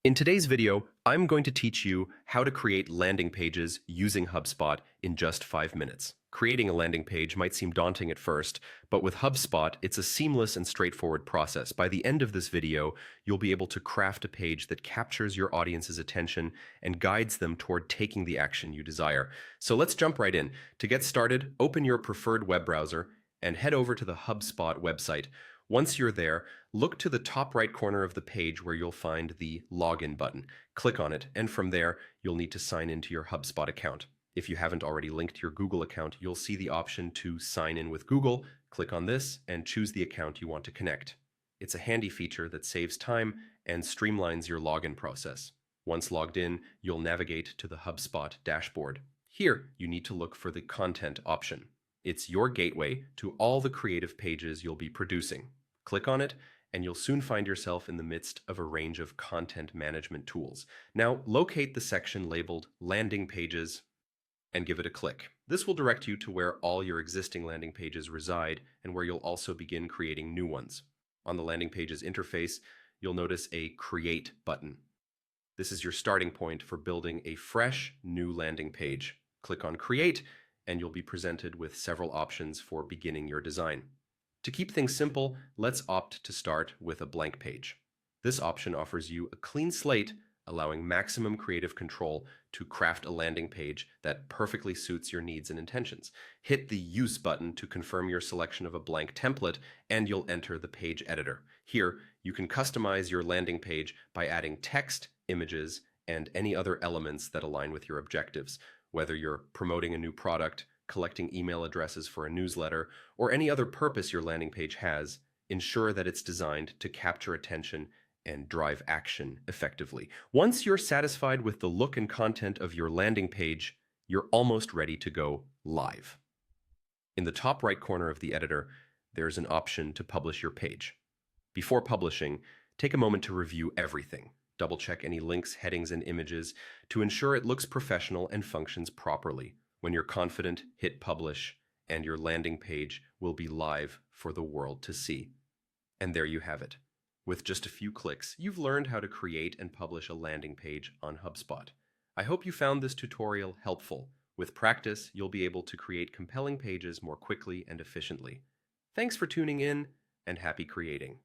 In today's video, I'm going to teach you how to create landing pages using HubSpot in just 5 minutes. Creating a landing page might seem daunting at first, but with HubSpot, it's a seamless and straightforward process. By the end of this video, you'll be able to craft a page that captures your audience's attention and guides them toward taking the action you desire. So let's jump right in. To get started, open your preferred web browser and head over to the HubSpot website. Once you're there, look to the top right corner of the page where you'll find the Login button. Click on it, and from there, you'll need to sign into your HubSpot account. If you haven't already linked your Google account, you'll see the option to sign in with Google. Click on this and choose the account you want to connect. It's a handy feature that saves time and streamlines your login process. Once logged in, you'll navigate to the HubSpot dashboard. Here, you need to look for the Content option. It's your gateway to all the creative pages you'll be producing. Click on it, and you'll soon find yourself in the midst of a range of content management tools. Now, locate the section labeled Landing Pages and give it a click. This will direct you to where all your existing landing pages reside and where you'll also begin creating new ones. On the landing pages interface, you'll notice a Create button. This is your starting point for building a fresh, new landing page. Click on Create, and you'll be presented with several options for beginning your design. To keep things simple, let's opt to start with a blank page. This option offers you a clean slate, allowing maximum creative control to craft a landing page that perfectly suits your needs and intentions. Hit the Use button to confirm your selection of a blank template, and you'll enter the page editor. Here, you can customize your landing page by adding text, images, and any other elements that align with your objectives. Whether you're promoting a new product, collecting email addresses for a newsletter, or any other purpose your landing page has, ensure that it's designed to capture attention and drive action effectively. Once you're satisfied with the look and content of your landing page, you're almost ready to go live. In the top right corner of the editor, there's an option to publish your page. Before publishing, take a moment to review everything. Double-check any links, headings, and images to ensure it looks professional and functions properly. When you're confident, hit publish, and your landing page will be live for the world to see. And there you have it. With just a few clicks, you've learned how to create and publish a landing page on HubSpot. I hope you found this tutorial helpful. With practice, you'll be able to create compelling pages more quickly and efficiently. Thanks for tuning in, and happy creating.